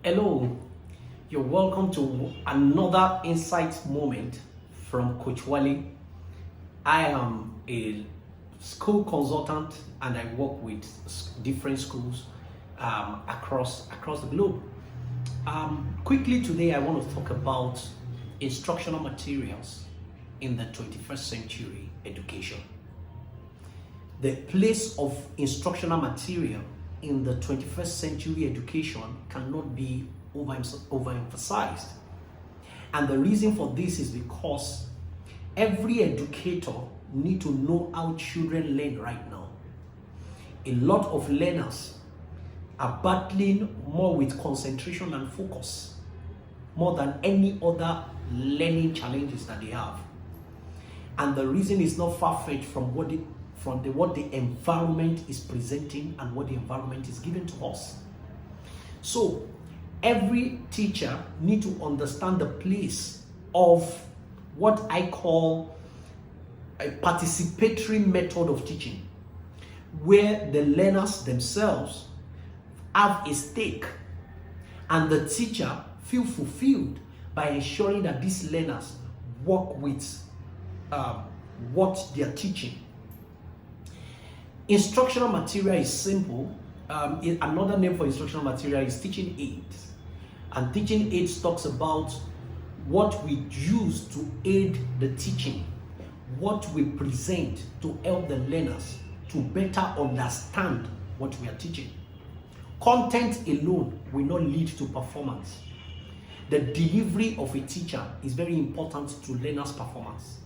Hello, you're welcome to another insight moment from Coach Wale. I am a school consultant and I work with different schools across the globe. Quickly today, I want to talk about instructional materials in the 21st century education. The place of instructional material in the 21st century education cannot be overemphasized. And the reason for this is because every educator needs to know how children learn right now. A lot of learners are battling more with concentration and focus, more than any other learning challenges that they have. And the reason is not far-fetched from what the environment is presenting and what the environment is giving to us. So every teacher needs to understand the place of what I call a participatory method of teaching, where the learners themselves have a stake and the teacher feel fulfilled by ensuring that these learners work with what they are teaching. Instructional material is simple. Another name for instructional material is teaching aids. And teaching aids talks about what we use to aid the teaching, what we present to help the learners to better understand what we are teaching. Content alone will not lead to performance. The delivery of a teacher is very important to learners' performance.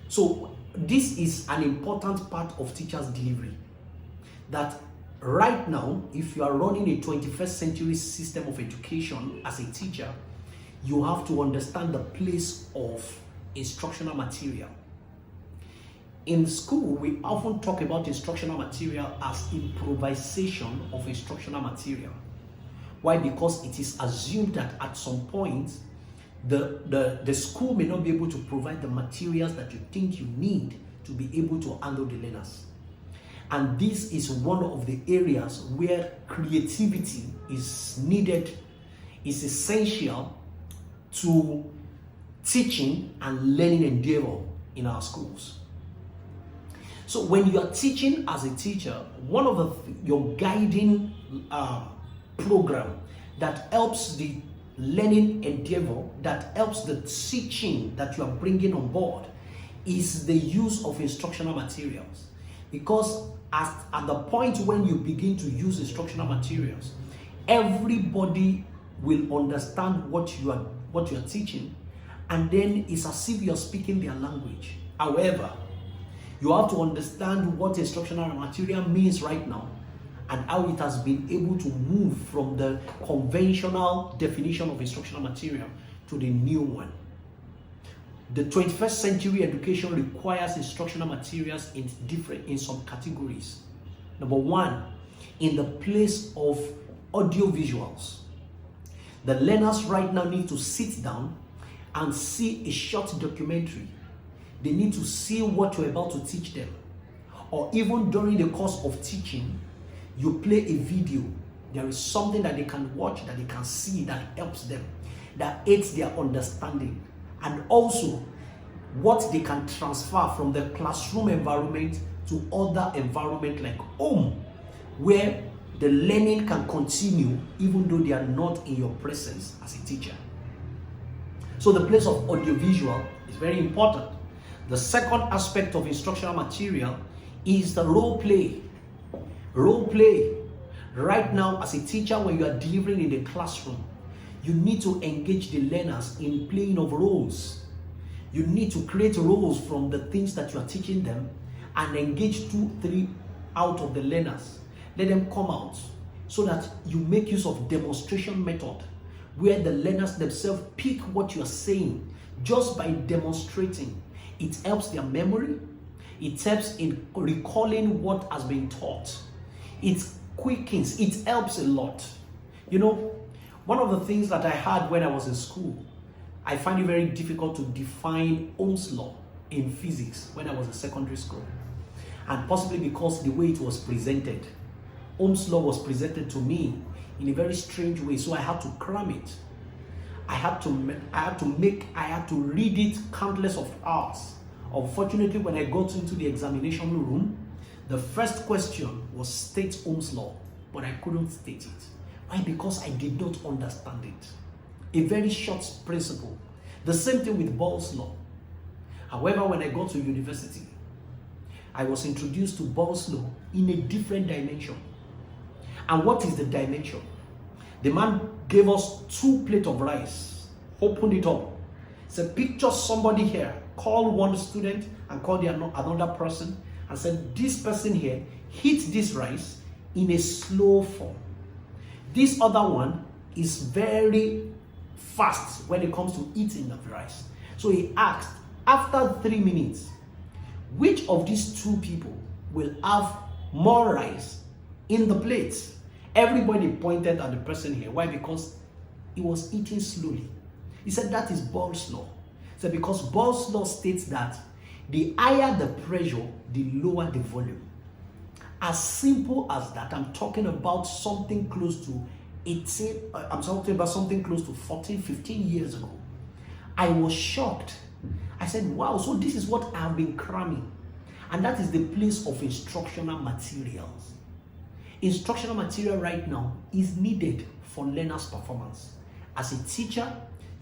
So this is an important part of teachers' delivery. That right now, if you are running a 21st century system of education as a teacher, you have to understand the place of instructional material. In school, we often talk about instructional material as improvisation of instructional material. Why? Because it is assumed that at some point, the school may not be able to provide the materials that you think you need to be able to handle the learners. And this is one of the areas where creativity is needed, is essential to teaching and learning endeavor in our schools. So when you are teaching as a teacher, one of your guiding program that helps the learning endeavor, that helps the teaching that you are bringing on board, is the use of instructional materials. Because at the point when you begin to use instructional materials, everybody will understand what you are teaching, and then it's as if you're speaking their language. However, you have to understand what instructional material means right now and how it has been able to move from the conventional definition of instructional material to the new one. The 21st century education requires instructional materials in some categories. Number one, in the place of audio visuals. The learners right now need to sit down and see a short documentary. They need to see what you're about to teach them. Or even during the course of teaching, you play a video. There is something that they can watch, that they can see, that helps them, that aids their understanding. And also, what they can transfer from the classroom environment to other environment like home, where the learning can continue even though they are not in your presence as a teacher. So the place of audiovisual is very important. The second aspect of instructional material is the role play. Role play. Right now, as a teacher, when you are delivering in the classroom, you need to engage the learners in playing of roles. You need to create roles from the things that you are teaching them and engage 2-3 out of the learners. Let them come out so that you make use of demonstration method where the learners themselves pick what you are saying just by demonstrating. It helps their memory. It helps in recalling what has been taught. It quickens. It helps a lot. You know, one of the things that I had when I was in school, I find it very difficult to define Ohm's law in physics when I was in secondary school. And possibly because the way it was presented. Ohm's law was presented to me in a very strange way. So I had to cram it. I had to read it countless of hours. Unfortunately, when I got into the examination room, the first question was state Ohm's law, but I couldn't state it. Why? Because I did not understand it. A very short principle. The same thing with Ball's law. However, when I got to university, I was introduced to Ball's law in a different dimension. And what is the dimension? The man gave us 2 plates of rice, opened it up, said, picture somebody here, call one student and call another person, and said, this person here hit this rice in a slow form. This other one is very fast when it comes to eating of rice. So he asked, after 3 minutes, which of these 2 people will have more rice in the plate? Everybody pointed at the person here. Why? Because he was eating slowly. He said that is Ball's law. He said because Ball's law states that the higher the pressure, the lower the volume. As simple as that. I'm talking about something close to 14, 15 years ago. I was shocked. I said, wow, so this is what I've been cramming. And that is the place of instructional materials. Instructional material right now is needed for learners' performance. As a teacher,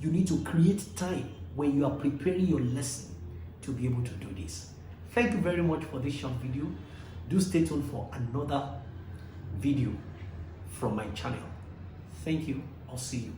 you need to create time when you are preparing your lesson to be able to do this. Thank you very much for this short video. Do stay tuned for another video from my channel. Thank you. I'll see you.